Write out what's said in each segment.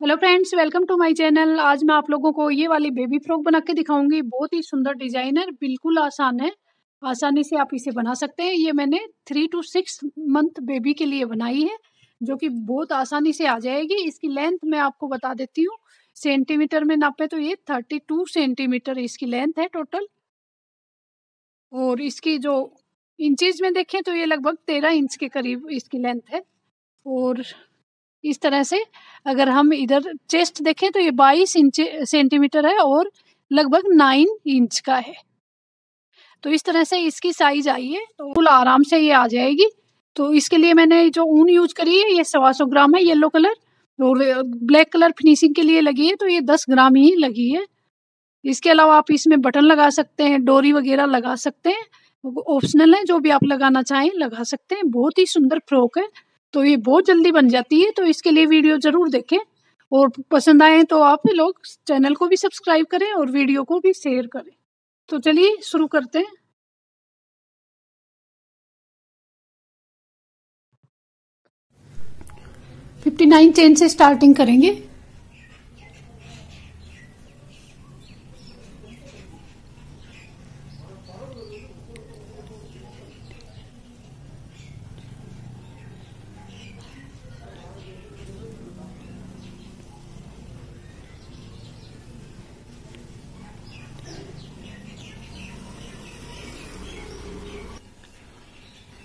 Hello friends, welcome to my channel. आज मैं आप लोगों को ये वाली बेबी फ्रॉक बना के दिखाऊंगी। बहुत ही सुंदर डिजाइन है, बिल्कुल आसान है, आसानी से आप इसे बना सकते हैं। ये मैंने 3 to 6 मंथ बेबी के लिए बनाई है, जो कि बहुत आसानी से आ जाएगी। इसकी लेंथ मैं आपको बता देती हूँ। सेंटीमीटर में नापे तो ये 32 सेंटीमीटर इसकी लेंथ है टोटल, और इसकी जो इंचेज में देखें तो ये लगभग 13 इंच के करीब इसकी लेंथ है। और इस तरह से अगर हम इधर चेस्ट देखें तो ये 22 इंच सेंटीमीटर है और लगभग 9 इंच का है। तो इस तरह से इसकी साइज आई है, तो फुल आराम से ये आ जाएगी। तो इसके लिए मैंने जो ऊन यूज करी है ये 125 ग्राम है, येलो कलर, और ब्लैक कलर फिनिशिंग के लिए लगी है तो ये 10 ग्राम ही लगी है। इसके अलावा आप इसमें बटन लगा सकते हैं, डोरी वगैरह लगा सकते हैं, ऑप्शनल है, जो भी आप लगाना चाहें लगा सकते हैं। बहुत ही सुंदर फ्रॉक है, तो ये बहुत जल्दी बन जाती है। तो इसके लिए वीडियो जरूर देखें, और पसंद आए तो आप लोग चैनल को भी सब्सक्राइब करें और वीडियो को भी शेयर करें। तो चलिए शुरू करते हैं। तो 59 चेन से स्टार्टिंग करेंगे।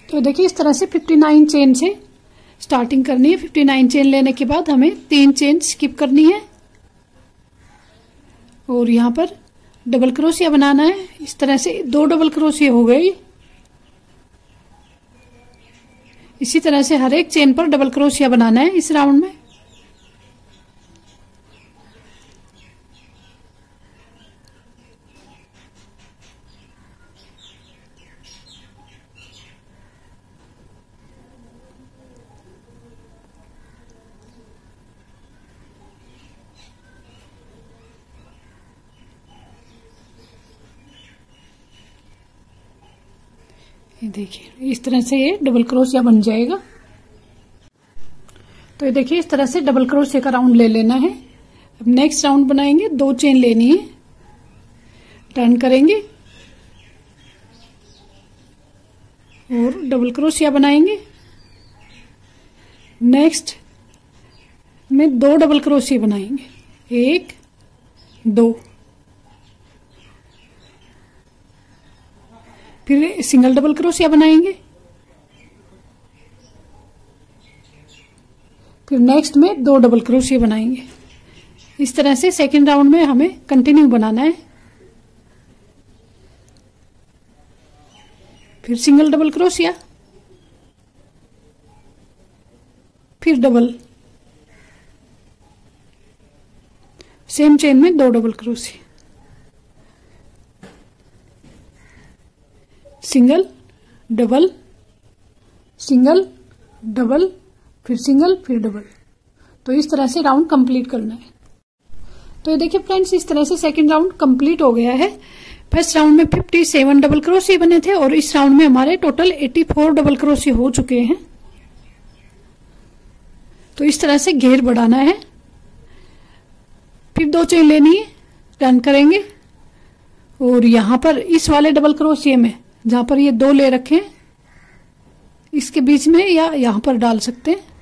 तो देखिए इस तरह से 59 चेन से स्टार्टिंग करनी है। 59 चेन लेने के बाद हमें 3 चेन स्किप करनी है, और यहाँ पर डबल क्रोशिया बनाना है। इस तरह से 2 डबल क्रोशिया हो गई। इसी तरह से हर एक चेन पर डबल क्रोशिया बनाना है इस राउंड में। ये देखिए इस तरह से ये डबल क्रोशिया बन जाएगा। तो ये देखिए इस तरह से डबल क्रोशिया का राउंड ले लेना है। अब नेक्स्ट राउंड बनाएंगे। 2 चेन लेनी है, टर्न करेंगे और डबल क्रोशिया बनाएंगे। नेक्स्ट में 2 डबल क्रोशिया बनाएंगे, 1 2, फिर सिंगल डबल क्रोशिया बनाएंगे। फिर नेक्स्ट में 2 डबल क्रोशिया बनाएंगे। इस तरह से सेकेंड राउंड में हमें कंटिन्यू बनाना है। फिर सिंगल डबल क्रोशिया, फिर डबल, सेम चेन में 2 double crochet, single double, single double, फिर सिंगल, फिर डबल। तो इस तरह से राउंड कंप्लीट करना है। तो ये देखिए फ्रेंड्स, इस तरह से सेकंड राउंड कंप्लीट हो गया है। फर्स्ट राउंड में 57 डबल क्रोशिया बने थे, और इस राउंड में हमारे टोटल 84 डबल क्रोशिया हो चुके हैं। तो इस तरह से घेर बढ़ाना है। फिर 2 चेन लेनी है, टर्न करेंगे, और यहां पर इस वाले डबल क्रोशिया में जहां पर ये 2 ले रखे हैं, इसके बीच में या यहां पर डाल सकते हैं।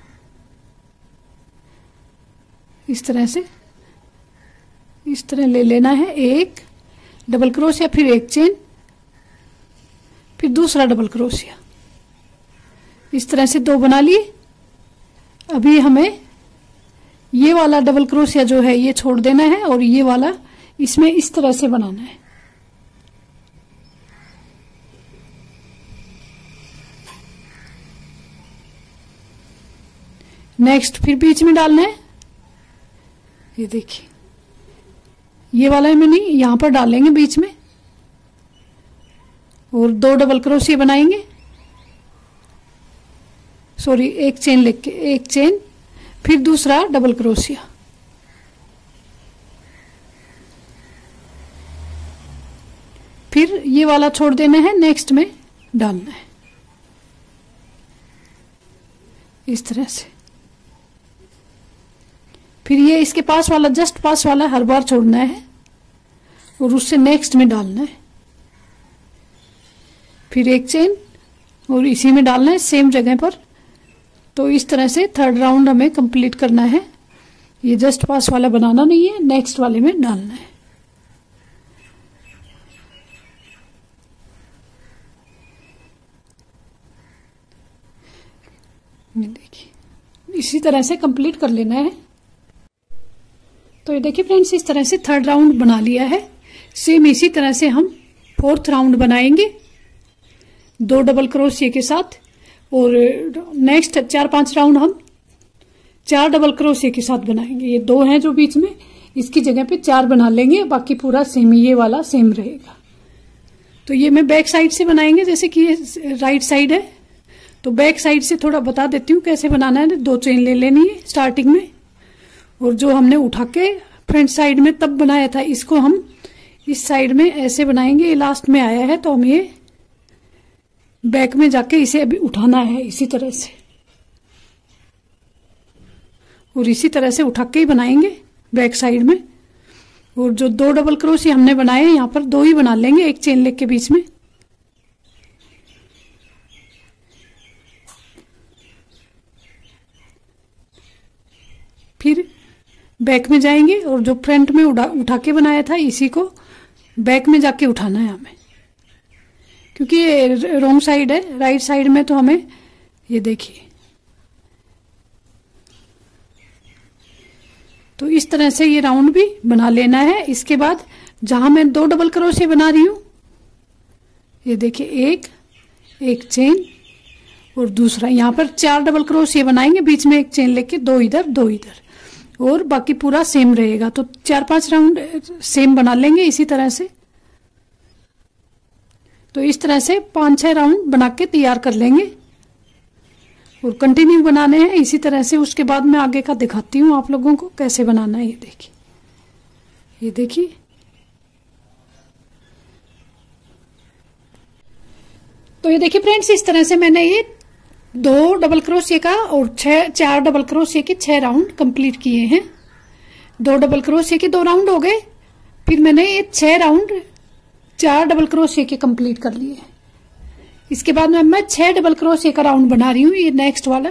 इस तरह से इस तरह ले लेना है। 1 डबल क्रोशिया, फिर 1 चेन, फिर दूसरा डबल क्रोशिया। इस तरह से 2 बना लिए। अभी हमें ये वाला डबल क्रोशिया जो है ये छोड़ देना है, और ये वाला इसमें इस तरह से बनाना है। नेक्स्ट फिर बीच में डालना है। ये देखिए ये वाला में नहीं, यहां पर डालेंगे बीच में, और 2 डबल क्रोशिया बनाएंगे। सॉरी, 1 चेन लेके 1 चेन, फिर दूसरा डबल क्रोशिया, फिर ये वाला छोड़ देना है, नेक्स्ट में डालना है इस तरह से। फिर ये इसके पास वाला, जस्ट पास वाला हर बार छोड़ना है और उससे नेक्स्ट में डालना है, फिर एक चेन और इसी में डालना है सेम जगह पर। तो इस तरह से थर्ड राउंड हमें कंप्लीट करना है। ये जस्ट पास वाला बनाना नहीं है, नेक्स्ट वाले में डालना है। ये देखिए इसी तरह से कंप्लीट कर लेना है। तो ये देखिए फ्रेंड्स, इस तरह से थर्ड राउंड बना लिया है। सेम इसी तरह से हम फोर्थ राउंड बनाएंगे 2 डबल क्रोशिया के साथ, और नेक्स्ट 4-5 राउंड हम 4 डबल क्रोशिया के साथ बनाएंगे। ये 2 हैं जो बीच में, इसकी जगह पे 4 बना लेंगे, बाकी पूरा सेम ये वाला सेम रहेगा। तो ये मैं बैक साइड से बनाएंगे, जैसे कि ये राइट साइड है तो बैक साइड से थोड़ा बता देती हूँ कैसे बनाना है। 2 चेन ले लेनी है स्टार्टिंग में, और जो हमने उठा के फ्रंट साइड में तब बनाया था, इसको हम इस साइड में ऐसे बनाएंगे। ये लास्ट में आया है तो हम ये बैक में जाके इसे अभी उठाना है इसी तरह से, और इसी तरह से उठा के ही बनाएंगे बैक साइड में। और जो 2 डबल क्रोशिया हमने बनाए यहाँ पर 2 ही बना लेंगे, एक चेन लेग के बीच में। फिर बैक में जाएंगे और जो फ्रंट में उठा के बनाया था इसी को बैक में जाके उठाना है हमें, क्योंकि ये रॉन्ग साइड है। राइट साइड में तो हमें ये देखिए, तो इस तरह से ये राउंड भी बना लेना है। इसके बाद जहां मैं 2 डबल क्रोशिया बना रही हूं, ये देखिए एक चेन और दूसरा, यहां पर 4 डबल क्रोशिया बनाएंगे, बीच में एक चेन लेके 2 इधर 2 इधर, और बाकी पूरा सेम रहेगा। तो 4-5 राउंड सेम बना लेंगे इसी तरह से। तो इस तरह से 5-6 राउंड बना के तैयार कर लेंगे और कंटिन्यू बनाने हैं इसी तरह से। उसके बाद मैं आगे का दिखाती हूँ आप लोगों को कैसे बनाना है। ये देखिए तो ये देखिए फ्रेंड्स, इस तरह से मैंने ये 2 डबल क्रोशिया का और 4 डबल क्रोशिया के 6 राउंड कंप्लीट किए हैं। 2 डबल क्रोशिया के 2 राउंड हो गए, फिर मैंने ये 6 राउंड 4 डबल क्रोशिया के कंप्लीट कर लिए। इसके बाद में मैं 6 डबल क्रोशिया का राउंड बना रही हूँ, ये नेक्स्ट वाला।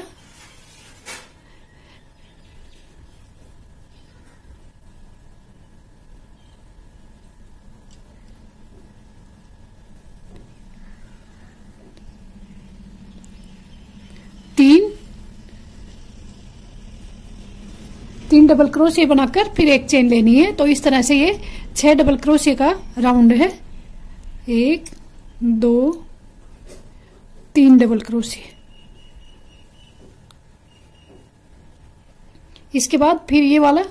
तीन डबल क्रोशिया बनाकर फिर एक चेन लेनी है। तो इस तरह से ये 6 डबल क्रोशिया का राउंड है। 1 2 3 डबल क्रोशिया। इसके बाद फिर ये वाला,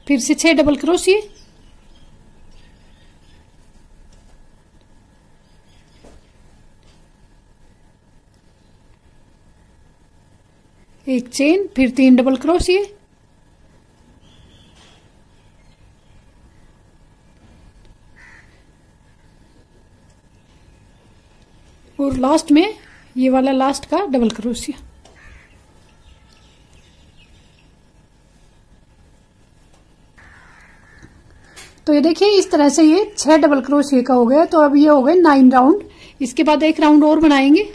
फिर से 6 डबल क्रोशिया, एक चेन, फिर 3 डबल क्रोशिया, और लास्ट में ये वाला लास्ट का डबल क्रोशिया। तो ये देखिए इस तरह से ये 6 डबल क्रोशिया का हो गया। तो अब ये हो गए 9 राउंड। इसके बाद एक राउंड और बनाएंगे।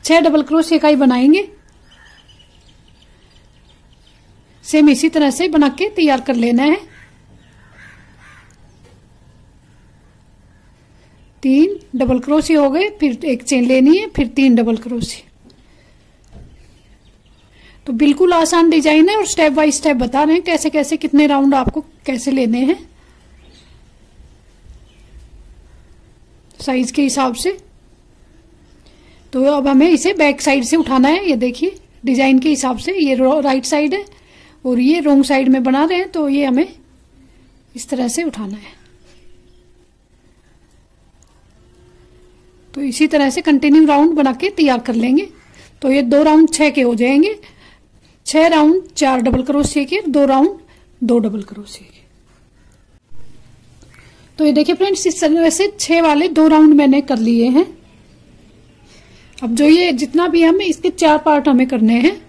6 डबल क्रोशिया का ही बनाएंगे। सेम इसी तरह से बना के तैयार कर लेना है। 3 डबल क्रोशिया हो गए, फिर एक चेन लेनी है, फिर 3 डबल क्रोशिया। तो बिल्कुल आसान डिजाइन है और स्टेप बाय स्टेप बता रहे हैं कैसे कैसे कितने राउंड आपको कैसे लेने हैं साइज के हिसाब से। तो अब हमें इसे बैक साइड से उठाना है। ये देखिए डिजाइन के हिसाब से ये राइट साइड है और ये रॉन्ग साइड में बना रहे हैं, तो ये हमें इस तरह से उठाना है। तो इसी तरह से कंटिन्यू राउंड बना के तैयार कर लेंगे। तो ये 2 राउंड 6 के हो जाएंगे। 6 राउंड 4 डबल क्रोशिया के, 2 राउंड 2 डबल क्रोशिया के। तो ये देखिए फ्रेंड्स, इस तरह से 6 वाले 2 राउंड मैंने कर लिए हैं। अब जो ये जितना भी हमें इसके 4 पार्ट हमें करने हैं,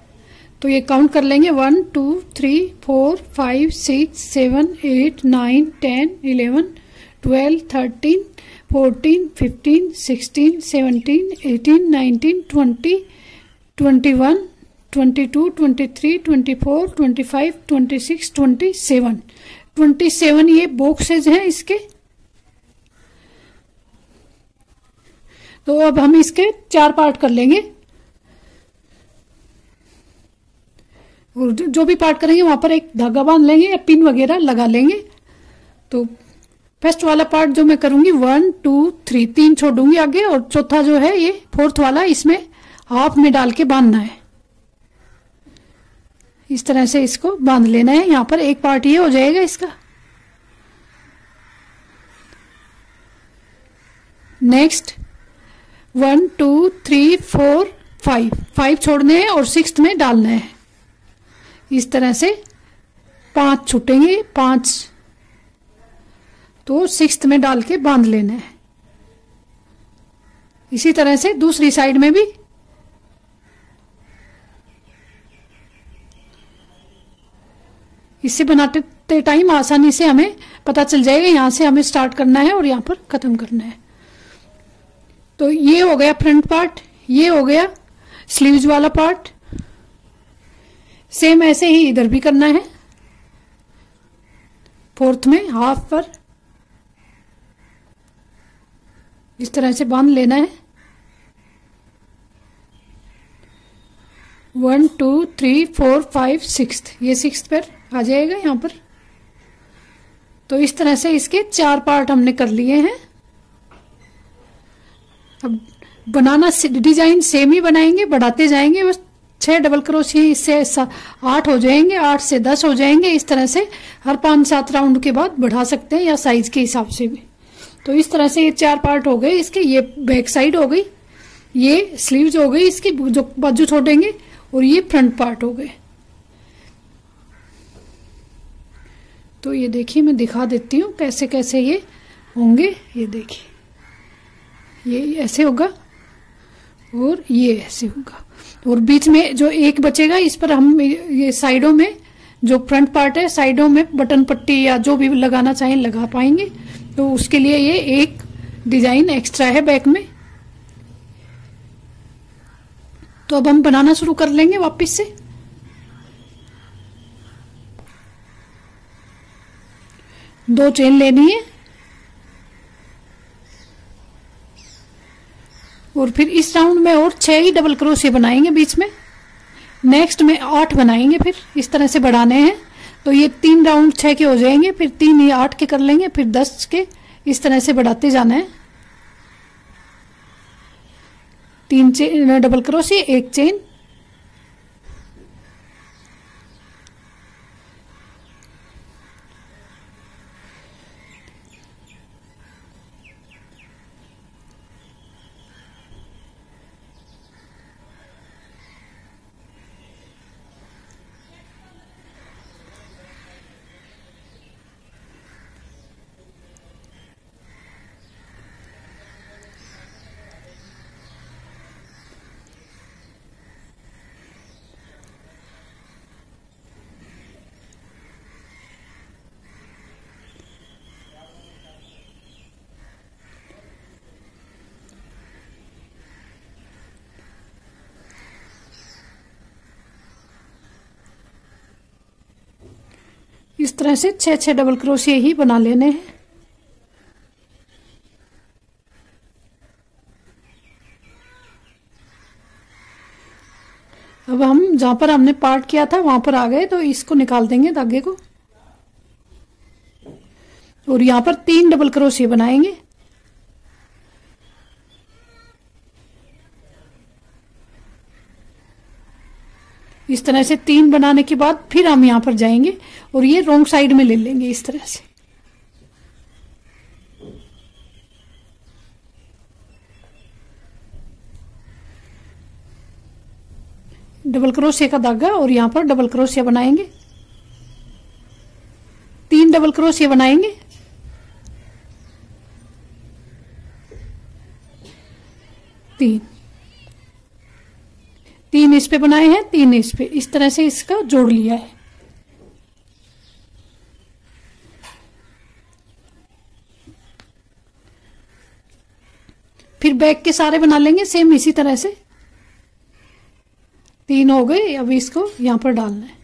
तो ये काउंट कर लेंगे 1 2 3 4 5 6 7 8 9 10 11 12 13 14 15 16 17 18 19 20 21 22 23 24 25 26 27 ये बॉक्सेज हैं इसके। तो अब हम इसके 4 पार्ट कर लेंगे, और जो भी पार्ट करेंगे वहां पर एक धागा बांध लेंगे या पिन वगैरह लगा लेंगे। तो फर्स्ट वाला पार्ट जो मैं करूंगी 1 2 3 3 छोड़ूंगी आगे, और चौथा जो है ये 4th वाला, इसमें हाफ में डाल के बांधना है। इस तरह से इसको बांध लेना है। यहां पर एक पार्ट ये हो जाएगा इसका। नेक्स्ट 1 2 3 4 5 छोड़ने हैं और 6th में डालना है। इस तरह से 5 छूटेंगे, 5 तो 6th में डाल के बांध लेना है। इसी तरह से दूसरी साइड में भी। इससे बनाते टाइम आसानी से हमें पता चल जाएगा यहां से हमें स्टार्ट करना है और यहां पर खत्म करना है। तो ये हो गया फ्रंट पार्ट, ये हो गया स्लीव्स वाला पार्ट। सेम ऐसे ही इधर भी करना है। 4th में हाफ पर इस तरह से बांध लेना है। 1 2 3 4 5 6th, ये 6th पर आ जाएगा यहां पर। तो इस तरह से इसके 4 पार्ट हमने कर लिए हैं। अब बनाना डिजाइन सेम ही बनाएंगे, बढ़ाते जाएंगे। बस 6 डबल क्रोशिया, इससे 8 हो जाएंगे, 8 से 10 हो जाएंगे। इस तरह से हर 5-7 राउंड के बाद बढ़ा सकते हैं, या साइज के हिसाब से भी। तो इस तरह से ये 4 पार्ट हो गए इसके। ये बैक साइड हो गई, ये स्लीव्स हो गई इसकी जो बाजू छोड़ेंगे, और ये फ्रंट पार्ट हो गए। तो ये देखिए मैं दिखा देती हूँ कैसे कैसे ये होंगे। ये देखिए, ये ऐसे होगा और ये ऐसे होगा, और बीच में जो एक बचेगा इस पर हम ये साइडों में जो फ्रंट पार्ट है, साइडों में बटन पट्टी या जो भी लगाना चाहें लगा पाएंगे। तो उसके लिए ये एक डिजाइन एक्स्ट्रा है बैक में। तो अब हम बनाना शुरू कर लेंगे वापस से। दो चेन लेनी है, और फिर इस राउंड में और 6 ही डबल क्रोशिया बनाएंगे बीच में। नेक्स्ट में 8 बनाएंगे, फिर इस तरह से बढ़ाने हैं। तो ये 3 राउंड 6 के हो जाएंगे, फिर 3 ये 8 के कर लेंगे, फिर 10 के। इस तरह से बढ़ाते जाना है। 3 चेन डबल क्रोशिया, 1 चेन, इस तरह से 6 डबल क्रोशिया ही बना लेने हैं। अब हम जहां पर हमने पार्ट किया था वहां पर आ गए, तो इसको निकाल देंगे धागे को, और यहां पर 3 डबल क्रोशिया बनाएंगे। इस तरह से 3 बनाने के बाद फिर हम यहां पर जाएंगे और ये रॉन्ग साइड में ले लेंगे इस तरह से। डबल क्रोशिया का धागा, और यहां पर डबल क्रोशिया बनाएंगे। 3 डबल क्रोशिया बनाएंगे, 3 3 इस पे बनाए हैं, 3 इस पे, इस तरह से इसका जोड़ लिया है। फिर बैक के सारे बना लेंगे सेम इसी तरह से। 3 हो गए, अब इसको यहां पर डालना है।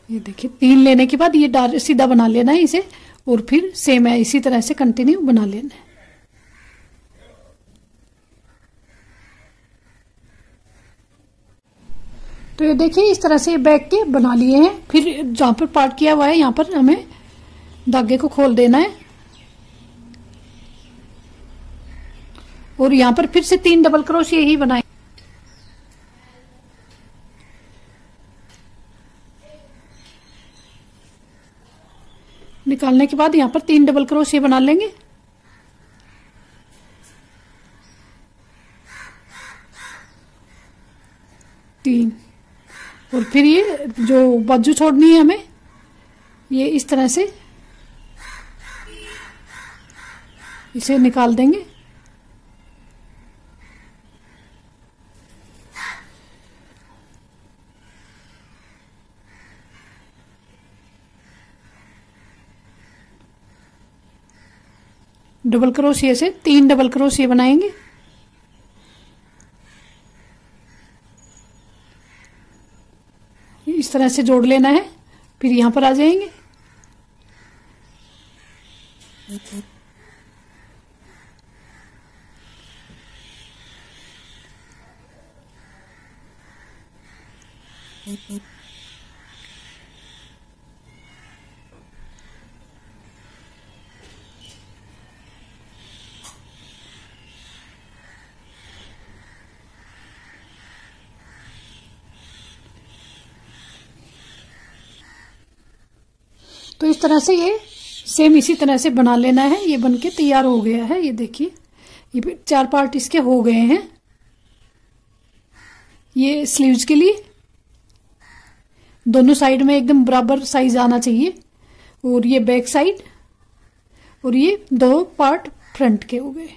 ये देखिए 3 लेने के बाद ये सीधा बना लेना है इसे, और फिर सेम है इसी तरह से कंटिन्यू बना लेना है। तो ये देखिए इस तरह से बैक के बना लिए हैं। फिर जहां पर पार्ट किया हुआ है यहां पर हमें धागे को खोल देना है, और यहां पर फिर से 3 डबल क्रोशिया ही बनाए। निकालने के बाद यहां पर 3 डबल क्रोशिया बना लेंगे। तीन, और फिर ये जो बाजू छोड़नी है हमें, ये इस तरह से इसे निकाल देंगे। डबल क्रोशिया से 3 डबल क्रोशिया बनाएंगे। इस तरह से जोड़ लेना है, फिर यहां पर आ जाएंगे। तो इस तरह से ये सेम इसी तरह से बना लेना है। ये बनके तैयार हो गया है। ये देखिए ये 4 पार्ट इसके हो गए हैं। ये स्लीव्स के लिए दोनों साइड में एकदम बराबर साइज आना चाहिए, और ये बैक साइड, और ये 2 पार्ट फ्रंट के हो गए।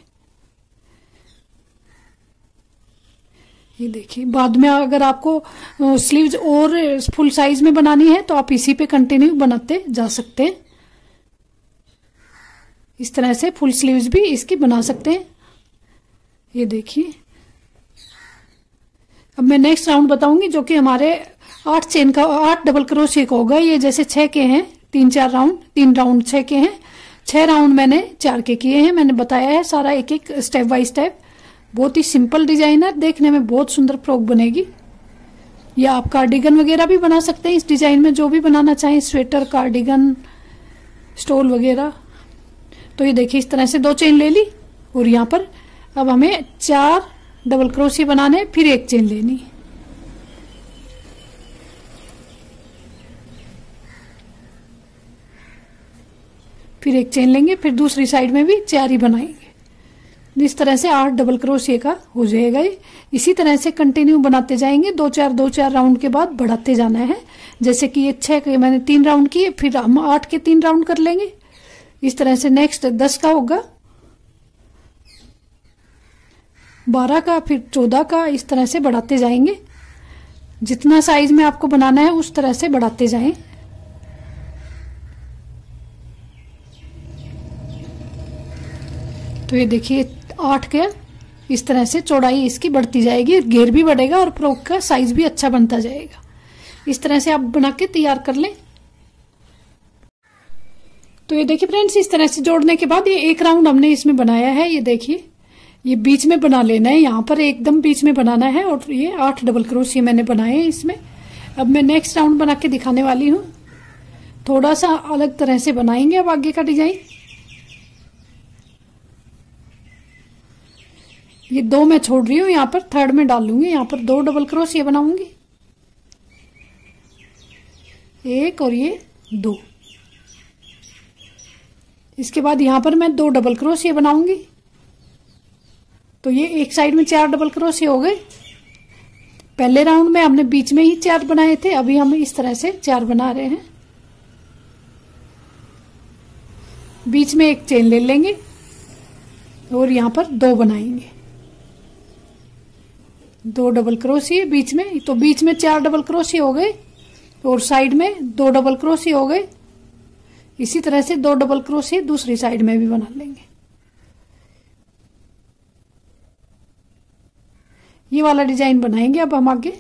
ये देखिए बाद में अगर आपको स्लीव्स और फुल साइज में बनानी है तो आप इसी पे कंटिन्यू बनाते जा सकते हैं। इस तरह से फुल स्लीव्स भी इसकी बना सकते हैं। ये देखिए अब मैं नेक्स्ट राउंड बताऊंगी, जो कि हमारे 8 चेन का 8 डबल क्रोशिया का होगा। ये जैसे 6 के हैं, 3 राउंड 3 राउंड 6 के हैं, 6 राउंड मैंने 4 के किए हैं। मैंने बताया है सारा एक एक स्टेप बाय स्टेप। बहुत ही सिंपल डिजाइन है, देखने में बहुत सुंदर फ्रॉक बनेगी। या आप कार्डिगन वगैरह भी बना सकते हैं इस डिजाइन में, जो भी बनाना चाहें, स्वेटर, कार्डिगन, स्टोल वगैरह। तो ये देखिए इस तरह से 2 चेन ले ली, और यहाँ पर अब हमें 4 डबल क्रोशिया बनाने, फिर 1 चेन लेनी। फिर 1 चेन लेंगे, फिर दूसरी साइड में भी 4 ही बनाएंगे। इस तरह से 8 डबल क्रोशिया का हो जाएगा। इसी तरह से कंटिन्यू बनाते जाएंगे। 2-4 राउंड के बाद बढ़ाते जाना है। जैसे कि ये 6 के मैंने 3 राउंड किए, फिर हम 8 के 3 राउंड कर लेंगे। इस तरह से नेक्स्ट 10 का होगा, 12 का, फिर 14 का। इस तरह से बढ़ाते जाएंगे। जितना साइज में आपको बनाना है उस तरह से बढ़ाते जाएं। तो ये देखिए 8 के इस तरह से चौड़ाई इसकी बढ़ती जाएगी, घेर भी बढ़ेगा और फ्रॉक का साइज भी अच्छा बनता जाएगा। इस तरह से आप बना के तैयार कर लें। तो ये देखिए फ्रेंड्स, इस तरह से जोड़ने के बाद ये 1 राउंड हमने इसमें बनाया है। ये देखिए ये बीच में बना लेना है, यहाँ पर एकदम बीच में बनाना है। और ये 8 डबल क्रोशिया मैंने बनाए हैं इसमें। अब मैं नेक्स्ट राउंड बना के दिखाने वाली हूँ। थोड़ा सा अलग तरह से बनाएंगे अब आगे का डिजाइन। ये 2 मैं छोड़ रही हूँ, यहाँ पर 3rd में डाल लूंगी। यहाँ पर 2 डबल क्रोशिया बनाऊंगी, 1 और ये 2। इसके बाद यहाँ पर मैं 2 डबल क्रोशिया बनाऊंगी। तो ये एक साइड में 4 डबल क्रोशिया हो गए। पहले राउंड में हमने बीच में ही 4 बनाए थे, अभी हम इस तरह से 4 बना रहे हैं। बीच में एक चेन ले लेंगे और यहां पर 2 बनाएंगे, 2 डबल क्रोशिया बीच में, तो बीच में 4 डबल क्रोशिया हो गए और साइड में 2 डबल क्रोशिया हो गए। इसी तरह से 2 डबल क्रोशिया दूसरी साइड में भी बना लेंगे। ये वाला डिजाइन बनाएंगे अब हम आगे,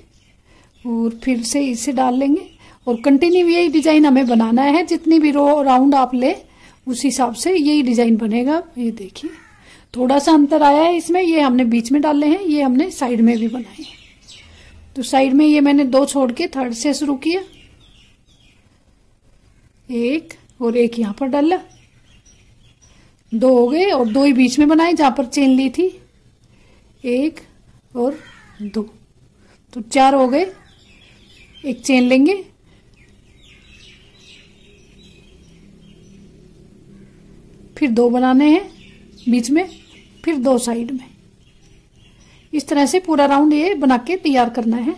और फिर से इसे डाल लेंगे और कंटिन्यू यही डिजाइन हमें बनाना है। जितनी भी रो राउंड आप ले उस हिसाब से यही डिजाइन बनेगा। ये देखिए थोड़ा सा अंतर आया है इसमें, ये हमने बीच में डाले हैं, ये हमने साइड में भी बनाए हैं। तो साइड में ये मैंने 2 छोड़ के थर्ड से शुरू किया, 1 और 1 यहां पर डाला, 2 हो गए और 2 ही बीच में बनाए जहां पर चेन ली थी, 1 और 2, तो 4 हो गए। एक चेन लेंगे, फिर 2 बनाने हैं बीच में, फिर 2 साइड में। इस तरह से पूरा राउंड ये बना के तैयार करना है।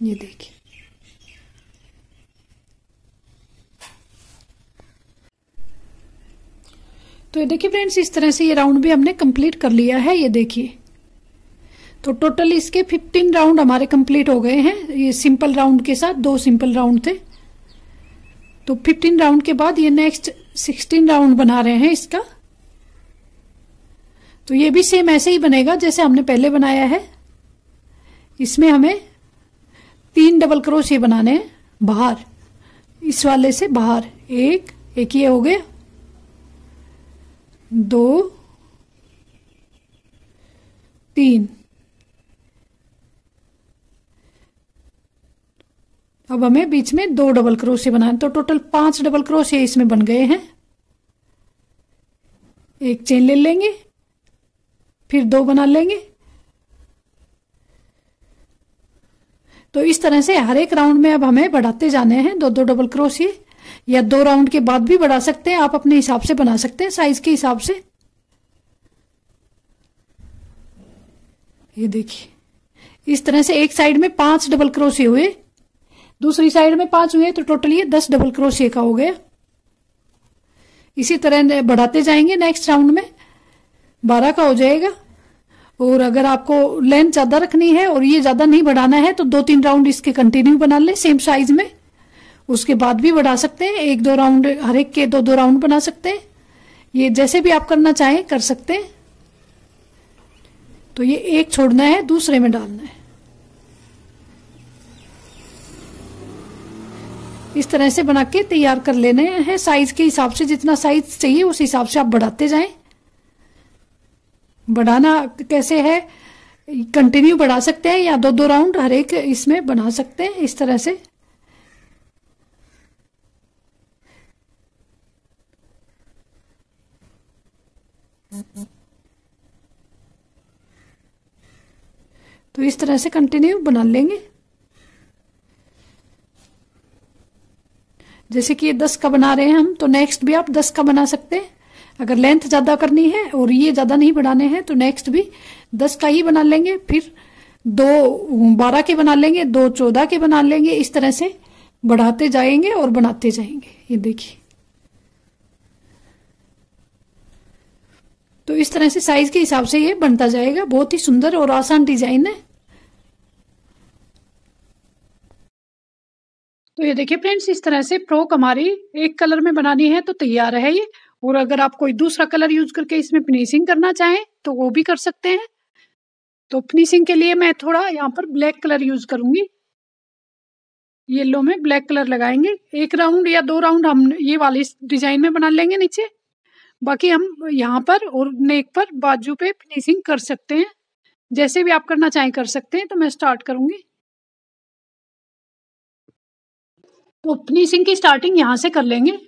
ये देखिए तो ये देखिए फ्रेंड्स, इस तरह से ये राउंड भी हमने कंप्लीट कर लिया है। ये देखिए तो टोटल इसके 15 राउंड हमारे कंप्लीट हो गए हैं। ये सिंपल राउंड के साथ 2 सिंपल राउंड थे। तो 15 राउंड के बाद ये नेक्स्ट 16 राउंड बना रहे हैं इसका। तो ये भी सेम ऐसे ही बनेगा जैसे हमने पहले बनाया है। इसमें हमें 3 डबल क्रोशिया बनाने हैं बाहर, इस वाले से बाहर, एक ये हो गया, 2 3। अब हमें बीच में 2 डबल क्रोशिया बनाने, तो टोटल 5 डबल क्रोशिया इसमें बन गए हैं। एक चेन ले लेंगे, फिर 2 बना लेंगे। तो इस तरह से हर एक राउंड में अब हमें बढ़ाते जाने हैं 2-2 डबल क्रोशिया, या 2 राउंड के बाद भी बढ़ा सकते हैं, आप अपने हिसाब से बना सकते हैं साइज के हिसाब से। ये देखिए इस तरह से एक साइड में 5 डबल क्रोशिया हुए, दूसरी साइड में 5 हुए, तो टोटल ये 10 डबल क्रोशिया का हो गया। इसी तरह बढ़ाते जाएंगे, नेक्स्ट राउंड में 12 का हो जाएगा। और अगर आपको लेंथ ज्यादा रखनी है और ये ज्यादा नहीं बढ़ाना है तो 2-3 राउंड इसके कंटिन्यू बना ले सेम साइज में, उसके बाद भी बढ़ा सकते हैं। 1-2 राउंड हर एक के 2-2 राउंड बना सकते हैं। ये जैसे भी आप करना चाहें कर सकते हैं। तो ये एक छोड़ना है, दूसरे में डालना है। इस तरह से बना के तैयार कर लेने हैं। साइज के हिसाब से जितना साइज चाहिए उस हिसाब से आप बढ़ाते जाएं। बढ़ाना कैसे है, कंटिन्यू बढ़ा सकते हैं या 2-2 राउंड हर एक इसमें बना सकते हैं इस तरह से। तो इस तरह से कंटिन्यू बना लेंगे। जैसे कि ये 10 का बना रहे हैं हम, तो नेक्स्ट भी आप 10 का बना सकते हैं। अगर लेंथ ज्यादा करनी है और ये ज्यादा नहीं बढ़ाने हैं तो नेक्स्ट भी 10 का ही बना लेंगे, फिर 2 12 के बना लेंगे, 2 14 के बना लेंगे। इस तरह से बढ़ाते जाएंगे और बनाते जाएंगे। ये देखिए तो इस तरह से साइज के हिसाब से ये बनता जाएगा। बहुत ही सुंदर और आसान डिजाइन है। तो ये देखिए फ्रेंड्स, इस तरह से फ्रॉक हमारी एक कलर में बनानी है तो तैयार है ये। और अगर आप कोई दूसरा कलर यूज करके इसमें फिनिशिंग करना चाहें तो वो भी कर सकते हैं। तो फिनिशिंग के लिए मैं थोड़ा यहाँ पर ब्लैक कलर यूज करूंगी। येलो में ब्लैक कलर लगाएंगे। 1 राउंड या 2 राउंड हम ये वाले डिजाइन में बना लेंगे नीचे, बाकी हम यहाँ पर और नेक पर बाजू पे फिनिशिंग कर सकते हैं। जैसे भी आप करना चाहें कर सकते हैं। तो मैं स्टार्ट करूंगी। तो फिनिशिंग की स्टार्टिंग यहाँ से कर लेंगे।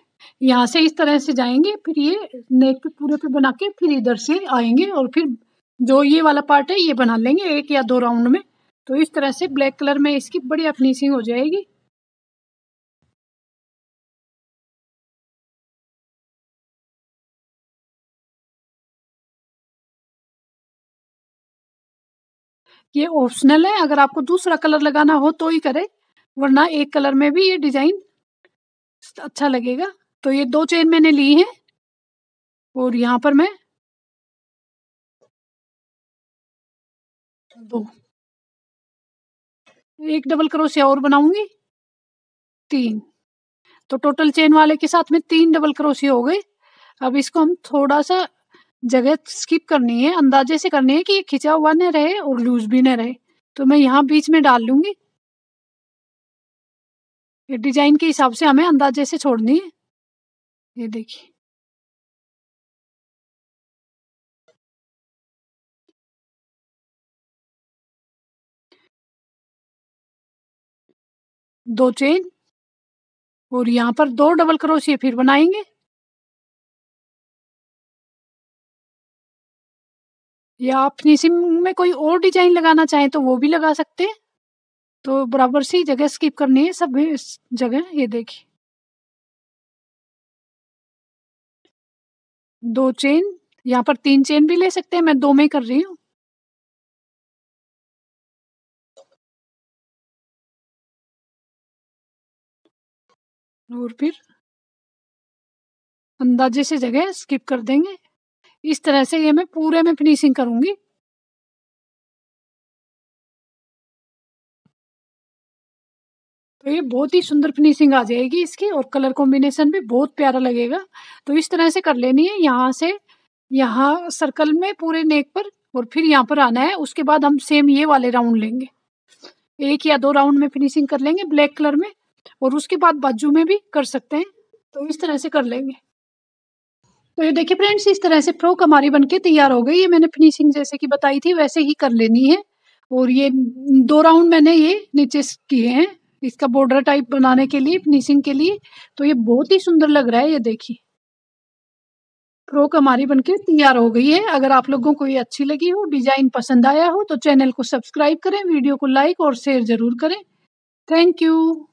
यहाँ से इस तरह से जाएंगे, फिर ये नेक पे पूरे पे बना के फिर इधर से आएंगे और फिर जो ये वाला पार्ट है ये बना लेंगे 1 या 2 राउंड में। तो इस तरह से ब्लैक कलर में इसकी बढ़िया फिनिशिंग हो जाएगी। ये ऑप्शनल है, अगर आपको दूसरा कलर लगाना हो तो ही करें, वरना एक कलर में भी ये डिजाइन अच्छा लगेगा। तो ये 2 चेन मैंने ली है और यहाँ पर मैं 2 एक डबल क्रोशिया और बनाऊंगी, 3। तो टोटल चेन वाले के साथ में 3 डबल क्रोशिया हो गए। अब इसको हम थोड़ा सा जगह स्किप करनी है, अंदाजे से करनी है कि ये खिंचा हुआ न रहे और लूज भी न रहे। तो मैं यहाँ बीच में डाल लूंगी। ये डिजाइन के हिसाब से हमें अंदाजे से छोड़नी है। ये देखिए, दो चेन और यहाँ पर 2 डबल क्रोशिया फिर बनाएंगे। या आप फिनिशिंग में कोई और डिजाइन लगाना चाहें तो वो भी लगा सकते हैं। तो बराबर सी जगह स्किप करनी है सब जगह। ये देखिए, 2 चेन, यहाँ पर 3 चेन भी ले सकते हैं, मैं 2 में कर रही हूँ। और फिर अंदाजे से जगह स्किप कर देंगे। इस तरह से ये मैं पूरे में फिनिशिंग करूंगी। तो ये बहुत ही सुंदर फिनिशिंग आ जाएगी इसकी और कलर कॉम्बिनेशन भी बहुत प्यारा लगेगा। तो इस तरह से कर लेनी है, यहाँ से यहाँ सर्कल में पूरे नेक पर और फिर यहाँ पर आना है। उसके बाद हम सेम ये वाले राउंड लेंगे, 1 या 2 राउंड में फिनिशिंग कर लेंगे ब्लैक कलर में और उसके बाद बाजू में भी कर सकते हैं। तो इस तरह से कर लेंगे। तो ये देखिए फ्रेंड्स, इस तरह से फ्रॉक हमारी बनके तैयार हो गई। ये मैंने फिनिशिंग जैसे कि बताई थी वैसे ही कर लेनी है। और ये 2 राउंड मैंने ये नीचे किए हैं इसका बॉर्डर टाइप बनाने के लिए, फिनिशिंग के लिए। तो ये बहुत ही सुंदर लग रहा है। ये देखिए, फ्रॉक हमारी बनके तैयार हो गई है। अगर आप लोगों को ये अच्छी लगी हो, डिजाइन पसंद आया हो तो चैनल को सब्सक्राइब करें, वीडियो को लाइक और शेयर जरूर करें। Thank you.